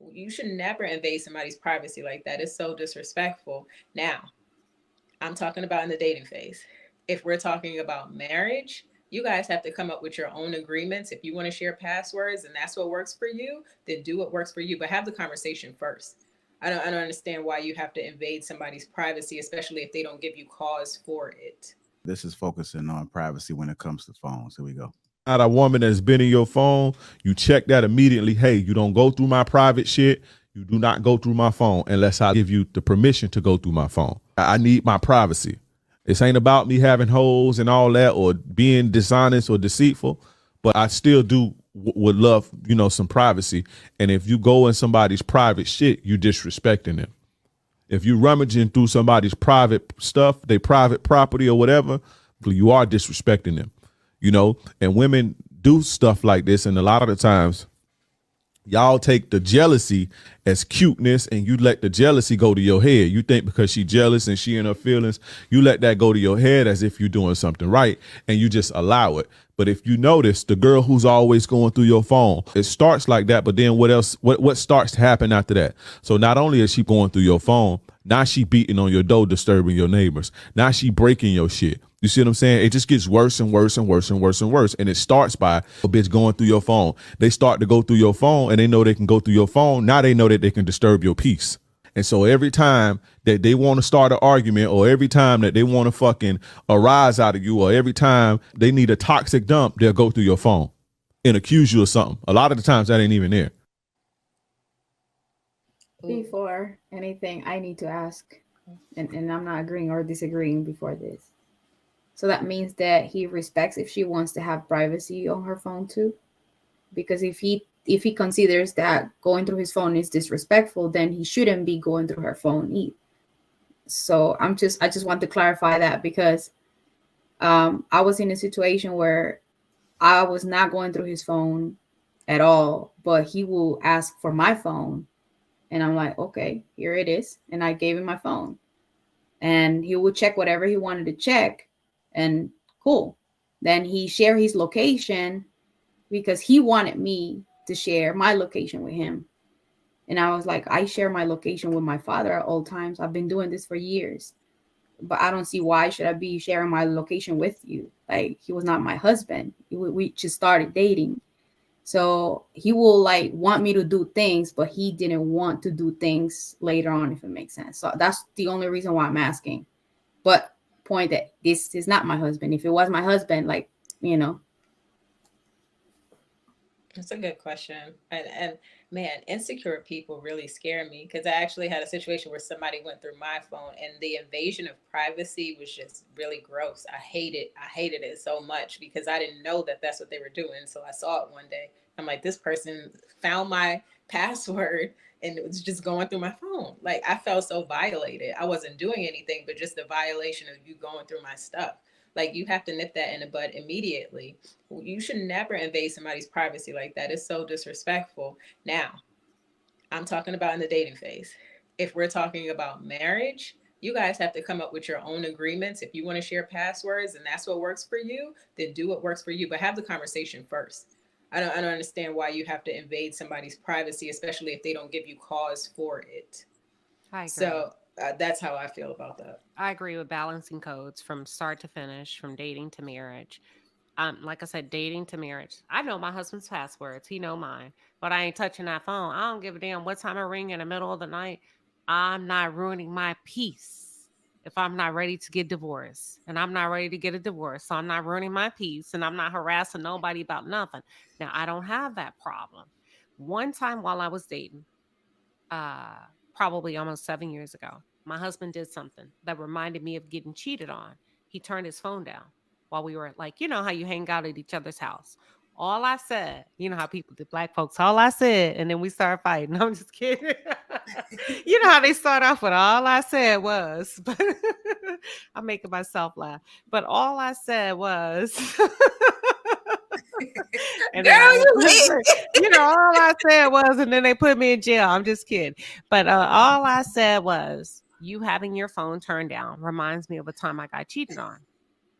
You should never invade somebody's privacy like that. It's so disrespectful. Now, I'm talking about in the dating phase. If we're talking about marriage, you guys have to come up with your own agreements. If you want to share passwords and that's what works for you, then do what works for you, but have the conversation first. I don't understand why you have to invade somebody's privacy, especially if they don't give you cause for it. This is focusing on privacy when it comes to phones. Here we go. Not a woman that's been in your phone, you check that immediately. Hey, you don't go through my private shit. You do not go through my phone unless I give you the permission to go through my phone. I need my privacy. This ain't about me having holes and all that or being dishonest or deceitful, but I still do would love, some privacy. And if you go in somebody's private shit, you disrespecting them. If you rummaging through somebody's private stuff, their private property or whatever, you are disrespecting them. And women do stuff like this, and a lot of the times y'all take the jealousy as cuteness and you let the jealousy go to your head. You think because she jealous and she in her feelings, you let that go to your head as if you're doing something right and you just allow it. But if you notice the girl who's always going through your phone, it starts like that, but then what else, what starts to happen after that? So not only is she going through your phone, now she beating on your door, disturbing your neighbors. Now she breaking your shit. You see what I'm saying? It just gets worse and worse and worse and worse and worse. And it starts by a bitch going through your phone. They start to go through your phone and they know they can go through your phone. Now they know that they can disturb your peace. And so every time that they want to start an argument or every time that they want to fucking arise out of you or every time they need a toxic dump, they'll go through your phone and accuse you of something. A lot of the times that ain't even there. Before anything, I need to ask, and I'm not agreeing or disagreeing before this. So that means that he respects if she wants to have privacy on her phone too, because if he considers that going through his phone is disrespectful, then he shouldn't be going through her phone either. So I just want to clarify that because I was in a situation where I was not going through his phone at all, but he will ask for my phone. And I'm like, okay, here it is. And I gave him my phone. And he would check whatever he wanted to check. And cool. Then he shared his location because he wanted me to share my location with him. And I was like, I share my location with my father at all times. I've been doing this for years. But I don't see why should I be sharing my location with you. Like, he was not my husband. We just started dating. So he will like want me to do things, but he didn't want to do things later on, if it makes sense. So that's the only reason why I'm asking. But point that this is not my husband. If it was my husband, like, That's a good question. And man, insecure people really scare me because I actually had a situation where somebody went through my phone and the invasion of privacy was just really gross. I hated it so much because I didn't know that that's what they were doing. So I saw it one day. I'm like, this person found my password and it was just going through my phone. Like, I felt so violated. I wasn't doing anything, but just the violation of you going through my stuff. Like, you have to nip that in the bud immediately. You should never invade somebody's privacy like that. It's so disrespectful. Now, I'm talking about in the dating phase. If we're talking about marriage, you guys have to come up with your own agreements. If you want to share passwords and that's what works for you, then do what works for you, but have the conversation first. I don't understand why you have to invade somebody's privacy, especially if they don't give you cause for it. I agree. So that's how I feel about that. I agree with balancing codes from start to finish, from dating to marriage. Like I said, dating to marriage. I know my husband's passwords. He know mine, but I ain't touching that phone. I don't give a damn what time I ring in the middle of the night. I'm not ruining my peace if I'm not ready to get divorced, and I'm not ready to get a divorce. So I'm not ruining my peace, and I'm not harassing nobody about nothing. Now I don't have that problem. One time while I was dating, uh, probably almost 7 years ago, my husband did something that reminded me of getting cheated on. He turned his phone down while we were like, how you hang out at each other's house. All I said, how people do, black folks, all I said, and then we started fighting. I'm just kidding. You know how they start off with all I said was, but I'm making myself laugh. But all I said was, and then Girl, you lit. all I said was, and then they put me in jail. I'm just kidding. But all I said was, you having your phone turned down reminds me of a time I got cheated on.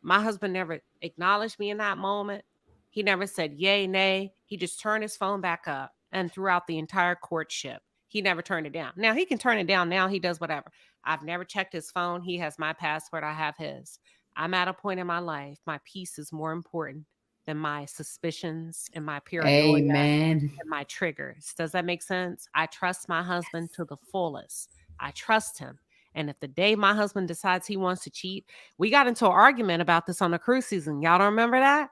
My husband never acknowledged me in that moment. He never said yay, nay. He just turned his phone back up. And throughout the entire courtship, He never turned it down. Now he can turn it down. Now he does whatever. I've never checked his phone. He has my password. I have his. I'm at a point in my life. My peace is more important than my suspicions and my paranoia Amen. and my triggers. Does that make sense? I trust my husband to the fullest. I trust him. And if the day my husband decides he wants to cheat, we got into an argument about this on the cruise season. Y'all don't remember that?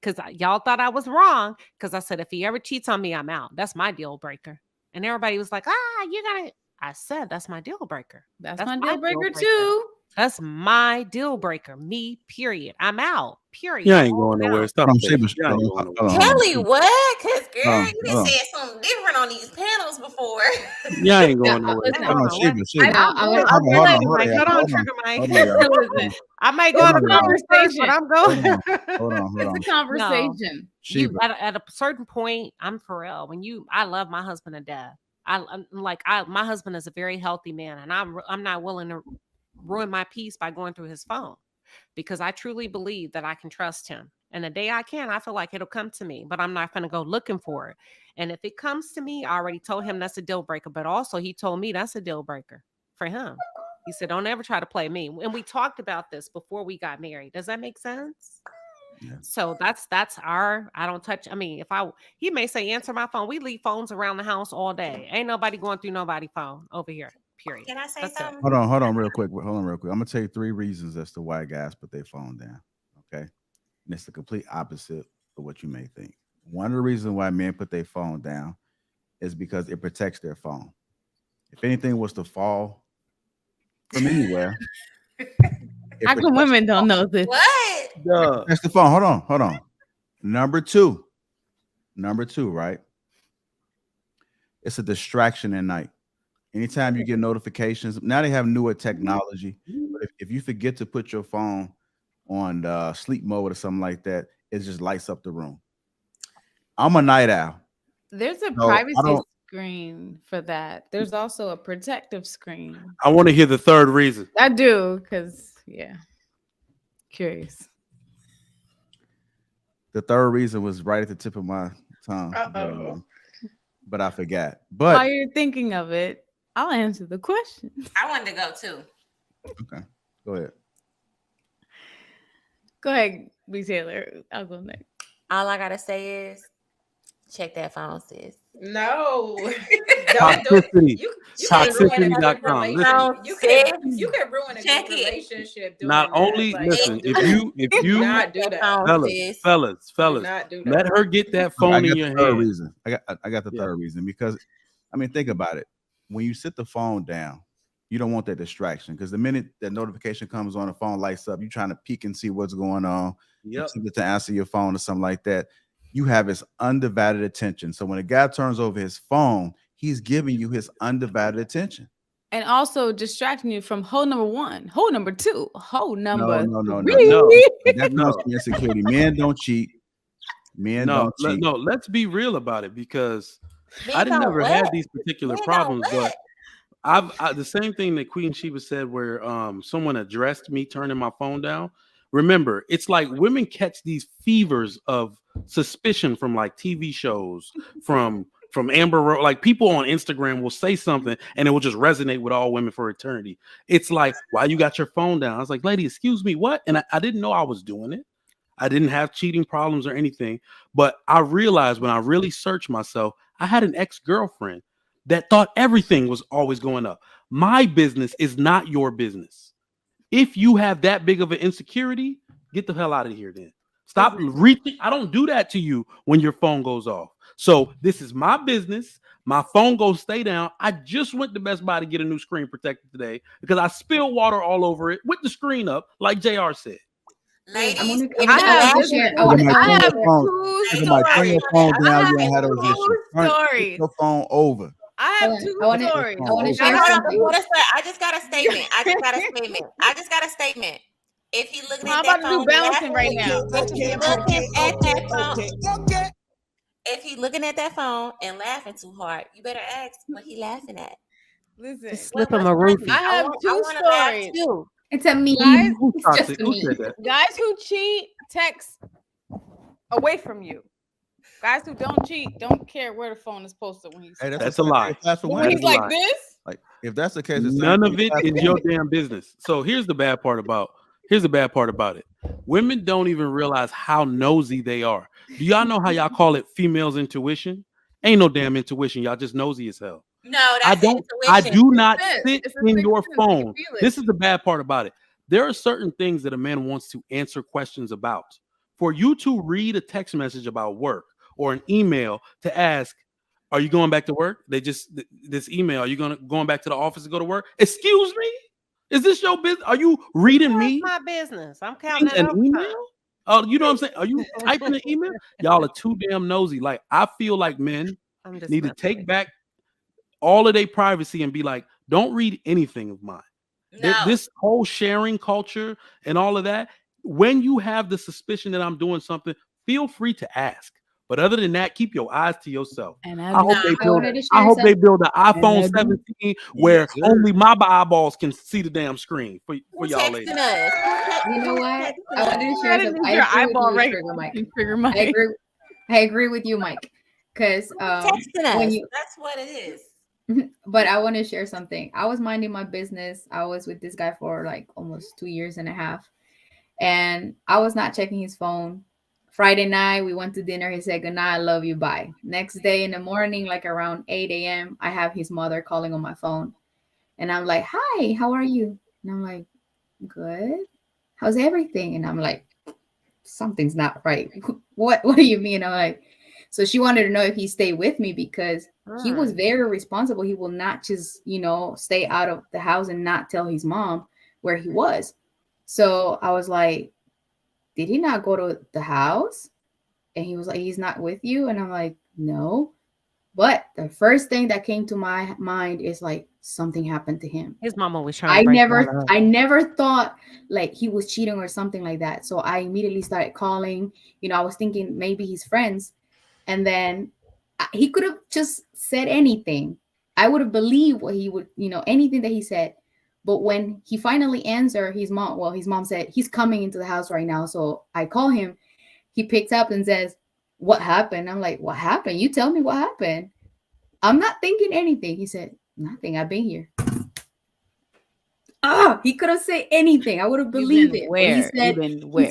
Because y'all thought I was wrong. Because I said, if he ever cheats on me, I'm out. That's my deal breaker. And everybody was like, you got to. I said, that's my deal breaker. That's my deal breaker too. That's my deal breaker. Me, period. I'm out. Period. You ain't going nowhere. Stop. Kelly, what? Because, girl, you done said something different on these panels before. You ain't going nowhere. I might go on a conversation, but I'm going. Hold on. It's a conversation. At a certain point, I'm for real. I love my husband to death. My husband is a very healthy man, and I'm not willing to ruin my peace by going through his phone, because I truly believe that I can trust him. And the day I can, I feel like it'll come to me, but I'm not going to go looking for it. And if it comes to me, I already told him that's a deal breaker, but also he told me that's a deal breaker for him. He said, don't ever try to play me. And we talked about this before we got married. Does that make sense? Yeah. So that's I don't touch. I mean, he may say, answer my phone. We leave phones around the house all day. Ain't nobody going through nobody's phone over here. Period. Can I say something? Hold on real quick. I'm going to tell you 3 reasons as to why guys put their phone down. Okay. And it's the complete opposite of what you may think. One of the reasons why men put their phone down is because it protects their phone. If anything was to fall from anywhere. How come women don't know this? What? That's the phone. Hold on. Number two, right? It's a distraction at night. Anytime you get notifications, now they have newer technology. But if you forget to put your phone on sleep mode or something like that, it just lights up the room. I'm a night owl. There's a privacy screen for that. There's also a protective screen. I want to hear the third reason. I do, because curious. The third reason was right at the tip of my tongue, but I forgot. But while you're thinking of it, I'll answer the question. I wanted to go too. Okay, go ahead. Go ahead, B. Taylor. I'll go next. All I gotta say is, check that phone, sis. No. Toxicity. Toxicity.com. You can ruin a good relationship. Not only listen, if you not do that, fellas, let her get that phone in your hand. I got the third reason, because I mean, think about it. When you sit the phone down, you don't want that distraction, because the minute that notification comes on, the phone lights up, you're trying to peek and see what's going on. Yep. To answer your phone or something like that. You have his undivided attention. So when a guy turns over his phone, he's giving you his undivided attention. And also distracting you from hole number 1, hole number 2, hole number No. That comes from insecurity. Men don't cheat. Don't cheat. No, let's be real about it, because I didn't never had these particular problems, but I the same thing that Queen Sheba said, where someone addressed me turning my phone down. Remember, it's like women catch these fevers of suspicion from like TV shows, from Amber Rose. Like, people on Instagram will say something and it will just resonate with all women for eternity. It's like, why you got your phone down? I was like, lady, excuse me, what? And I didn't know I was doing it. I didn't have cheating problems or anything. But I realized when I really searched myself, I had an ex-girlfriend that thought everything was always going up. My business is not your business. If you have that big of an insecurity, get the hell out of here then. Stop reaching. I don't do that to you when your phone goes off. So this is my business. My phone goes stay down. I just went to Best Buy to get a new screen protector today because I spilled water all over it with the screen up, like JR said. Ladies, I have 2 stories. Your phone over. I have 2 stories. I just got a statement. If he looking at that phone, balancing right now. If he looking at that phone and laughing too hard, you better ask what he laughing at. Listen, slip him a roofie. I have 2 stories. It's a meme. Guys who cheat text away from you. Guys who don't cheat don't care where the phone is posted when he's. Hey, That's a lie. When he's like this. Like if that's the case, none of it is your damn business. So here's the bad part about it. Women don't even realize how nosy they are. Do y'all know how y'all call it females' intuition? Ain't no damn intuition. Y'all just nosy as hell. No, that's intuition. I do not It's sit a in sixth your sense. phone. You feel it. This is the bad part about it. There are certain things that a man wants to answer questions about. For you to read a text message about work or an email to ask, are you going back to work? This email, are you going back to the office to go to work? Excuse me? Is this your business? Are you reading me? My business. I'm counting an that email? Oh, you know what I'm saying? Are you typing an email? Y'all are too damn nosy. Like, I feel like men need to take back all of their privacy and be like, don't read anything of mine. No. This whole sharing culture and all of that, when you have the suspicion that I'm doing something, feel free to ask. But other than that, keep your eyes to yourself. And I hope they build an iPhone 17 where only my eyeballs can see the damn screen for y'all ladies. You know what? I wanted to share something. Your eyeball right, Trigger Mike. I agree with you, Mike. Because texting us. That's what it is. But I want to share something. I was minding my business. I was with this guy for like almost 2.5 years, and I was not checking his phone. Friday night, we went to dinner. He said, "Good night, I love you, bye." Next day in the morning, like around 8 a.m., I have his mother calling on my phone. And I'm like, "Hi, how are you?" And I'm like, "Good. How's everything?" And I'm like, "Something's not right." What do you mean? I'm like, so she wanted to know if he stayed with me because he was very responsible. He will not just, stay out of the house and not tell his mom where he was. So I was like, did he not go to the house? And he was like, he's not with you? And I'm like, no. But the first thing that came to my mind is like something happened to him. His mama was trying to I never thought like he was cheating or something like that. So I immediately started calling. I was thinking maybe he's friends. And then he could have just said anything. I would have believed what he would, anything that he said. But when he finally answered, his mom said, he's coming into the house right now. So I call him. He picks up and says, "What happened?" I'm like, "What happened? You tell me what happened." I'm not thinking anything. He said, "Nothing. I've been here." He could have said anything. I would have believed it. Where? He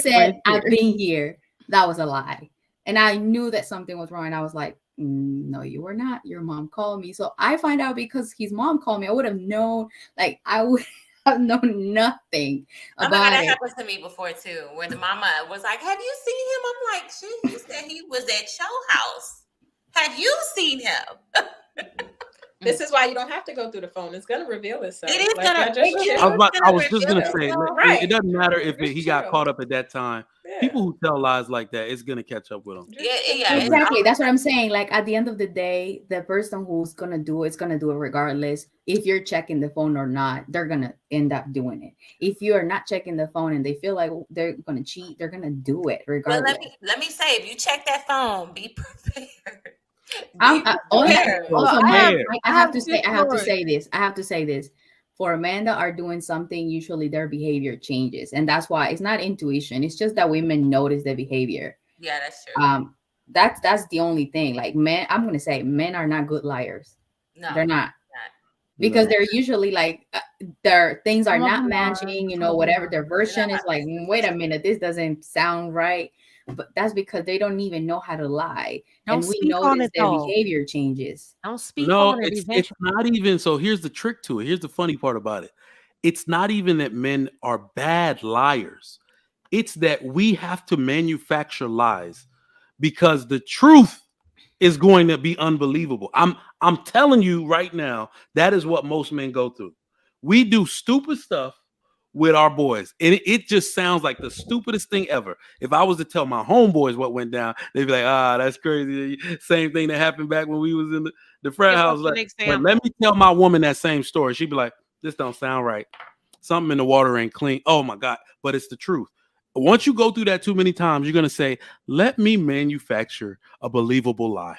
said, "I've been here." That was a lie. And I knew that something was wrong. And I was like, "No, you were not. Your mom called me." So I find out because his mom called me. I would have known, like I would have known nothing about that it. happened to me before too. When the mama was like, "Have you seen him?" I'm like, "Shit, he said he was at your house. Have you seen him?" This is why you don't have to go through the phone. It's gonna reveal itself. It is gonna. I was just gonna say, right. It doesn't matter if he got caught up at that time. Yeah. People who tell lies like that, it's gonna catch up with them. Yeah, exactly. That's what I'm saying. Like at the end of the day, the person who's gonna do it's gonna do it regardless. If you're checking the phone or not, they're gonna end up doing it. If you are not checking the phone and they feel like they're gonna cheat, they're gonna do it regardless. Well, let me say, if you check that phone, be prepared. I have to say this. For men that are doing something, usually their behavior changes, and that's why it's not intuition. It's just that women notice the behavior. Yeah, that's true. That's the only thing. Like men, I'm gonna say men are not good liars. No, they're not. Because they're usually like their things are not matching. Whatever their version is like. Wait a minute, this doesn't sound right. But that's because they don't even know how to lie. And we notice their behavior changes. Don't speak on it. It's not even. So here's the trick to it. Here's the funny part about it. It's not even that men are bad liars. It's that we have to manufacture lies because the truth is going to be unbelievable. I'm telling you right now, that is what most men go through. We do stupid stuff with our boys, and it just sounds like the stupidest thing ever. If I was to tell my homeboys what went down, they'd be like, that's crazy. Same thing that happened back when we was in the frat house. But let me tell my woman that same story. She'd be like, this don't sound right. Something in the water ain't clean. Oh my God. But it's the truth. Once you go through that too many times, you're going to say, let me manufacture a believable lie.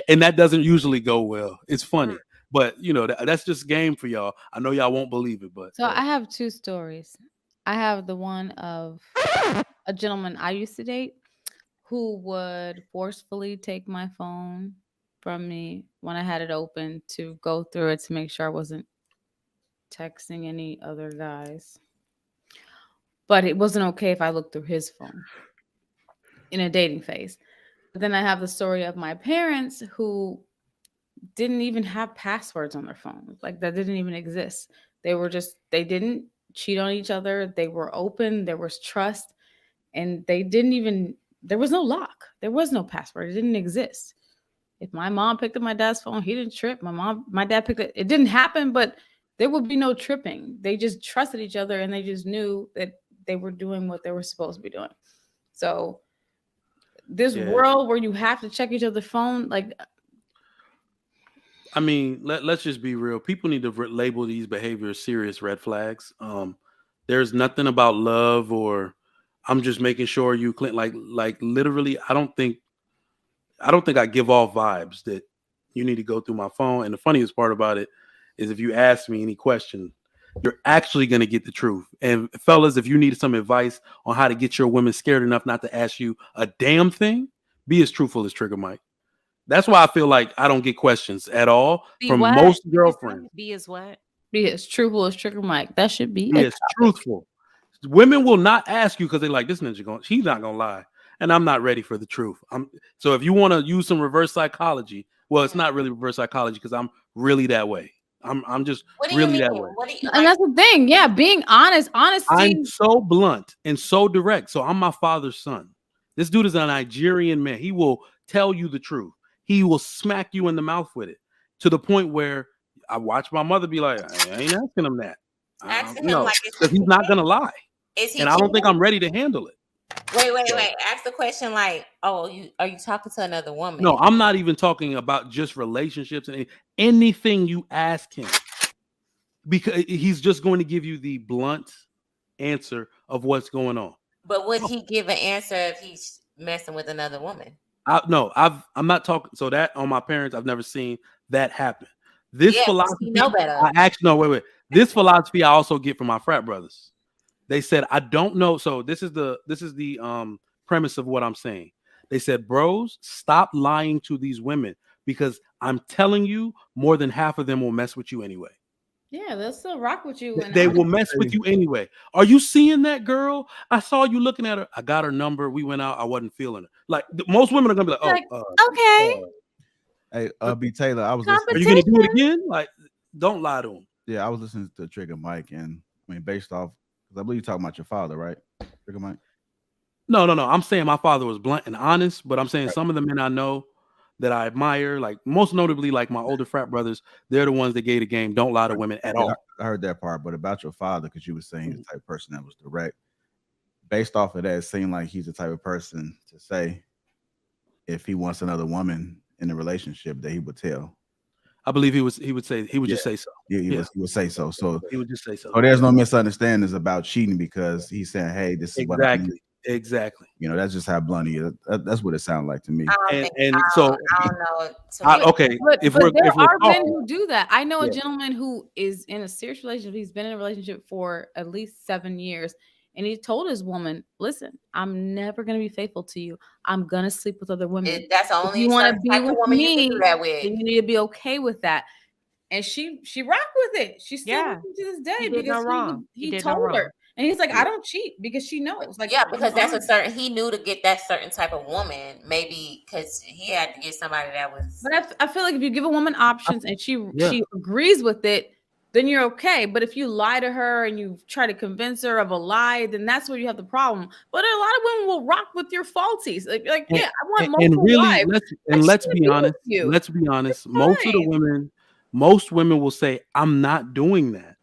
And that doesn't usually go well. It's funny. But, that's just game for y'all. I know y'all won't believe it, but. So I have two stories. I have the one of a gentleman I used to date who would forcefully take my phone from me when I had it open to go through it to make sure I wasn't texting any other guys. But it wasn't okay if I looked through his phone in a dating phase. But then I have the story of my parents who didn't even have passwords on their phone. Like that didn't even exist. They didn't cheat on each other. They were open. There was trust. And there was no lock. There was no password. It didn't exist. If my mom picked up my dad's phone, he didn't trip. My dad picked it. It didn't happen, but there would be no tripping. They just trusted each other and they just knew that they were doing what they were supposed to be doing. So this world where you have to check each other's phone, like, I mean, let's just be real. People need to label these behaviors serious red flags. There's nothing about love or I'm just making sure you clean. Like literally, I don't think I give off vibes that you need to go through my phone. And the funniest part about it is if you ask me any question, you're actually going to get the truth. And fellas, if you need some advice on how to get your women scared enough not to ask you a damn thing, be as truthful as Trigger Mike. That's why I feel like I don't get questions at all from most girlfriends. Be as what? Be as truthful as Trigger Mike. That should be as truthful. Women will not ask you because they're like, this ninja she's not gonna lie. And I'm not ready for the truth. So if you want to use some reverse psychology, well, it's not really reverse psychology because I'm really that way. I'm just really that way. And that's the thing. Yeah, being honest. Honesty. I'm so blunt and so direct. So I'm my father's son. This dude is a Nigerian man. He will tell you the truth. He will smack you in the mouth with it to the point where I watch my mother be like, I ain't asking him that. Asking him like because he's not gonna lie. And I don't think I'm ready to handle it. Wait. Ask the question like, are you talking to another woman? No, I'm not even talking about just relationships and anything you ask him. Because he's just going to give you the blunt answer of what's going on. But would he give an answer if he's messing with another woman? I'm not talking. So that on my parents, I've never seen that happen. This philosophy, know better. Wait. This philosophy I also get from my frat brothers. They said, I don't know. So this is the premise of what I'm saying. They said, bros, stop lying to these women because I'm telling you, more than half of them will mess with you anyway. Yeah, they'll still rock with you. They will mess with you anyway. Are you seeing that girl? I saw you looking at her. I got her number. We went out. I wasn't feeling her. Like most women are gonna be like, okay. Hey, B. Taylor, I was listening. Are you gonna do it again? Like, don't lie to him. Yeah, I was listening to Trigger Mike, and I mean, based off, because I believe you're talking about your father, right? Trigger Mike. No. I'm saying my father was blunt and honest, but I'm saying some of the men I know that I admire, like most notably, like my older frat brothers, they're the ones that gave the game. Don't lie to women at all. I heard that part, but about your father, because you were saying he's the type of person that was direct. Based off of that, it seemed like he's the type of person to say if he wants another woman in a relationship that he would tell. I believe he would just say so. He would say so. So he would just say so. So there's no misunderstandings about cheating because he's saying, hey, this is what I need. Exactly. You know, that's just how blunt he is. That's what it sounded like to me. I don't know. Okay. But there are men who do that. I know a gentleman who is in a serious relationship. He's been in a relationship for at least 7 years. And he told his woman, listen, I'm never going to be faithful to you. I'm going to sleep with other women. That's the only you want to be with woman me, you can do that with. Then you need to be okay with that. And she rocked with it. She's still with him to this day because he told her. And he's like, I don't cheat because she knows. Like, because he knew to get that certain type of woman, maybe because he had to get somebody that was. But I feel like if you give a woman options and she agrees with it, then you're okay. But if you lie to her and you try to convince her of a lie, then that's where you have the problem. But a lot of women will rock with your faulties. I want multiple wives. Let's be honest. Let's be honest. Most women will say, I'm not doing that.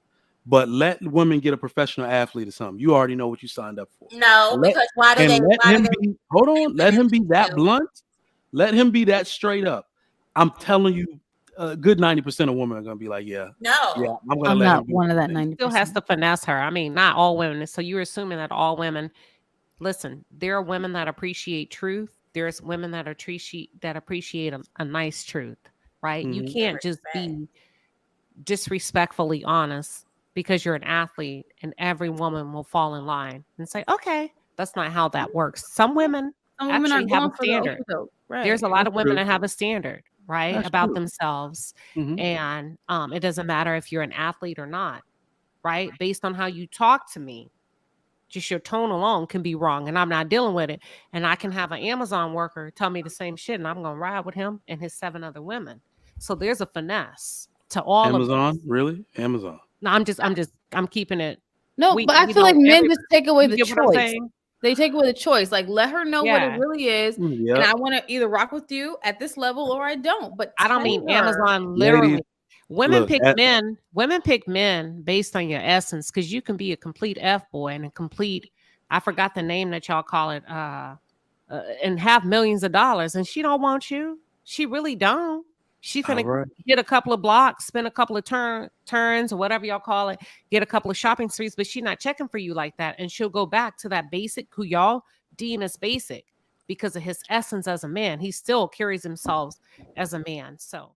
But let women get a professional athlete or something. You already know what you signed up for. No, because why do they? Let him be that blunt. Let him be that straight up. I'm telling you, a good 90% of women are gonna be like, I'm not one of that 90%. Still has to finesse her. I mean, not all women. So you're assuming that all women. Listen, there are women that appreciate truth. There's women that appreciate a nice truth, right? Mm-hmm. You can't just be disrespectfully honest because you're an athlete and every woman will fall in line and say, okay, that's not how that works. Some women Some women are actually have a going for the standard. okie-doke. Right. There's a lot of That's women true. that have a standard, right, That's about true. themselves. Mhm. And it doesn't matter if you're an athlete or not, right? Based on how you talk to me, just your tone alone can be wrong, and I'm not dealing with it. And I can have an Amazon worker tell me the same shit, and I'm gonna ride with him and his 7 other women. So there's a finesse to all of Amazon, this. really? Amazon. No, I'm keeping it. No, We but I feel know like men every- just take away you the get what I'm choice. saying? They take away the choice. Like, let her know what it Yeah. really is. And Yep. I want to either rock with you at this level or I don't. But I don't tell mean her. Amazon literally. Ladies, Women look, pick that- men. Women pick men based on your essence, because you can be a complete F boy and a complete. I forgot the name that y'all call it. And have millions of dollars, and she don't want you. She really don't. She finna All right. hit a couple of blocks, spend a couple of turns or whatever y'all call it, get a couple of shopping sprees, but she's not checking for you like that. And she'll go back to that basic who y'all deem as basic because of his essence as a man. He still carries himself as a man. So